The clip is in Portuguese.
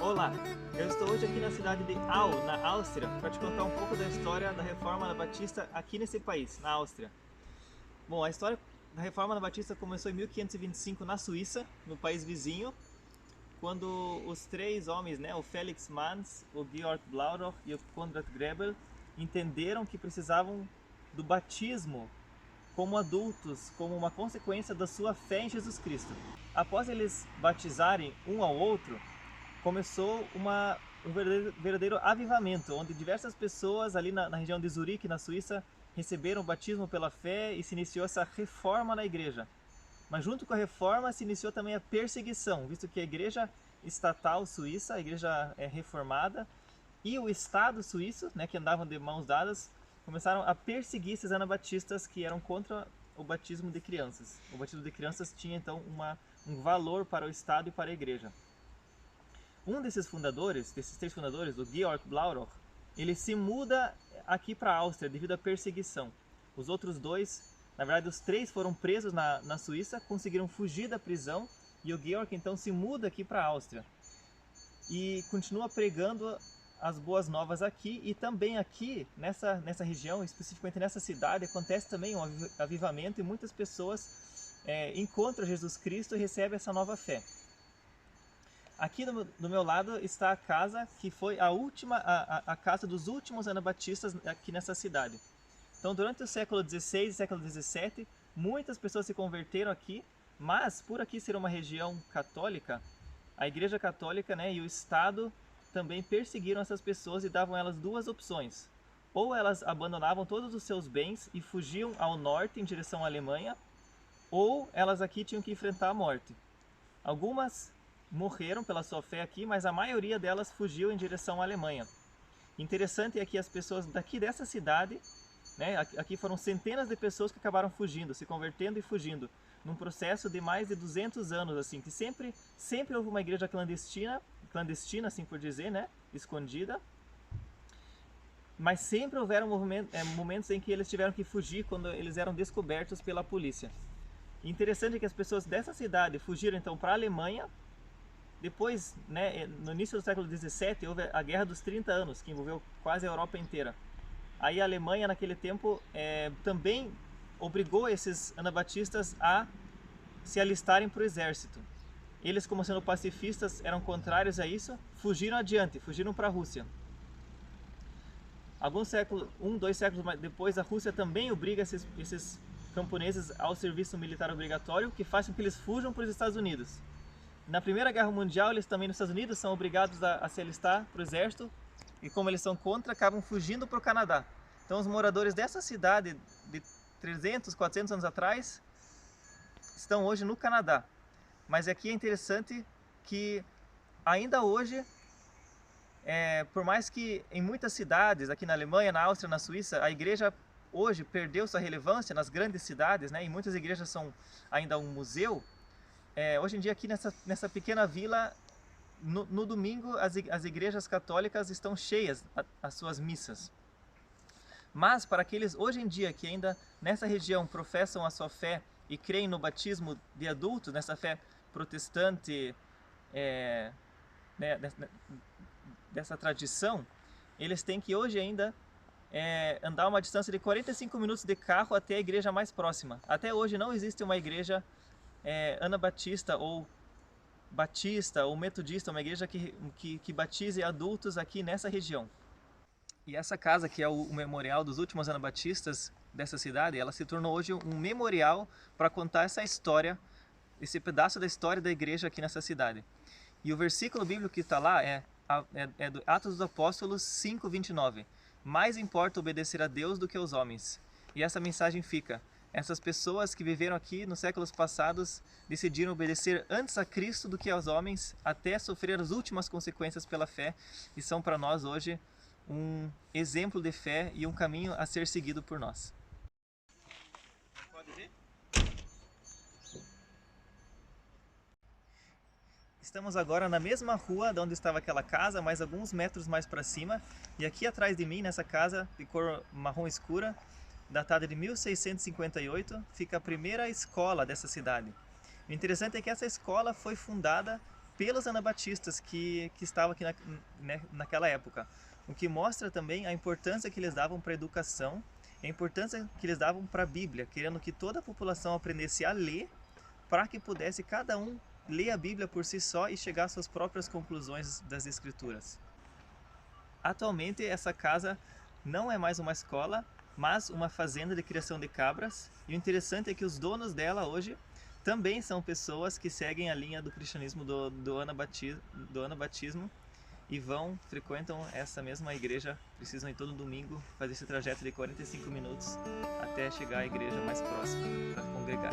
Olá, eu estou hoje aqui na cidade de Au, na Áustria, para te contar um pouco da história da Reforma Anabatista aqui nesse país, na Áustria. Bom, a história da Reforma Anabatista começou em 1525 na Suíça, no país vizinho, quando os três homens, o Felix Manz, o Georg Blauroch e o Konrad Grebel, entenderam que precisavam do batismo como adultos, como uma consequência da sua fé em Jesus Cristo. Após eles batizarem um ao outro, começou um verdadeiro avivamento, onde diversas pessoas ali na região de Zurique, na Suíça, receberam o batismo pela fé e se iniciou essa reforma na igreja. Mas junto com a reforma se iniciou também a perseguição, visto que a igreja estatal suíça, a igreja reformada, e o Estado suíço, que andavam de mãos dadas, começaram a perseguir esses anabatistas que eram contra o batismo de crianças. O batismo de crianças tinha então um valor para o Estado e para a igreja. Um desses três fundadores, o Georg Blauroch, ele se muda aqui para a Áustria devido à perseguição. Os outros dois, na verdade os três foram presos na Suíça, conseguiram fugir da prisão e o Georg então se muda aqui para a Áustria. E continua pregando as boas novas aqui e também aqui nessa região, especificamente nessa cidade, acontece também um avivamento e muitas pessoas encontram Jesus Cristo e recebem essa nova fé. Aqui do meu lado está a casa que foi a casa dos últimos anabatistas aqui nessa cidade. Então, durante o século XVI e século XVII, muitas pessoas se converteram aqui, mas por aqui ser uma região católica, a Igreja Católica e o Estado também perseguiram essas pessoas e davam a elas duas opções. Ou elas abandonavam todos os seus bens e fugiam ao norte em direção à Alemanha, ou elas aqui tinham que enfrentar a morte. Algumas morreram pela sua fé aqui, mas a maioria delas fugiu em direção à Alemanha. Interessante é que as pessoas daqui dessa cidade, aqui foram centenas de pessoas que acabaram fugindo, se convertendo e fugindo, num processo de mais de 200 anos, assim, que sempre houve uma igreja clandestina, assim por dizer, escondida, mas sempre houveram momentos em que eles tiveram que fugir quando eles eram descobertos pela polícia. Interessante é que as pessoas dessa cidade fugiram então para a Alemanha. Depois, no início do século XVII, houve a Guerra dos 30 Anos, que envolveu quase a Europa inteira. Aí a Alemanha, naquele tempo, também obrigou esses anabatistas a se alistarem para o exército. Eles, como sendo pacifistas, eram contrários a isso, fugiram adiante, fugiram para a Rússia. Dois séculos depois, a Rússia também obriga esses camponeses ao serviço militar obrigatório, que faz com que eles fujam para os Estados Unidos. Na Primeira Guerra Mundial, eles também nos Estados Unidos são obrigados a se alistar para o exército e como eles são contra, acabam fugindo para o Canadá. Então os moradores dessa cidade de 300, 400 anos atrás estão hoje no Canadá. Mas aqui é interessante que ainda hoje, por mais que em muitas cidades, aqui na Alemanha, na Áustria, na Suíça, a igreja hoje perdeu sua relevância nas grandes cidades, e muitas igrejas são ainda um museu. Hoje em dia aqui nessa pequena vila, no domingo as igrejas católicas estão cheias as suas missas. Mas para aqueles hoje em dia que ainda nessa região professam a sua fé e creem no batismo de adultos, nessa fé protestante, dessa tradição, eles têm que hoje ainda andar uma distância de 45 minutos de carro até a igreja mais próxima. Até hoje não existe uma igreja anabatista ou batista ou metodista, uma igreja que batize adultos aqui nessa região. E essa casa, que é o memorial dos últimos anabatistas dessa cidade, ela se tornou hoje um memorial para contar essa história, esse pedaço da história da igreja aqui nessa cidade. E o versículo bíblico que está lá é do Atos dos Apóstolos 5:29. Mais importa obedecer a Deus do que aos homens. E essa mensagem fica: essas pessoas que viveram aqui nos séculos passados decidiram obedecer antes a Cristo do que aos homens, até sofrer as últimas consequências pela fé, e são para nós hoje um exemplo de fé e um caminho a ser seguido por nós. Pode ver? Estamos agora na mesma rua de onde estava aquela casa, mais alguns metros mais para cima, e aqui atrás de mim, nessa casa de cor marrom escura, datada de 1658, fica a primeira escola dessa cidade. O interessante é que essa escola foi fundada pelos anabatistas que estavam aqui naquela época. O que mostra também a importância que eles davam para a educação, a importância que eles davam para a Bíblia, querendo que toda a população aprendesse a ler, para que pudesse cada um ler a Bíblia por si só e chegar às suas próprias conclusões das Escrituras. Atualmente essa casa não é mais uma escola, mas uma fazenda de criação de cabras, e o interessante é que os donos dela hoje também são pessoas que seguem a linha do cristianismo do anabatismo e frequentam essa mesma igreja, precisam ir todo domingo fazer esse trajeto de 45 minutos até chegar à igreja mais próxima para congregar.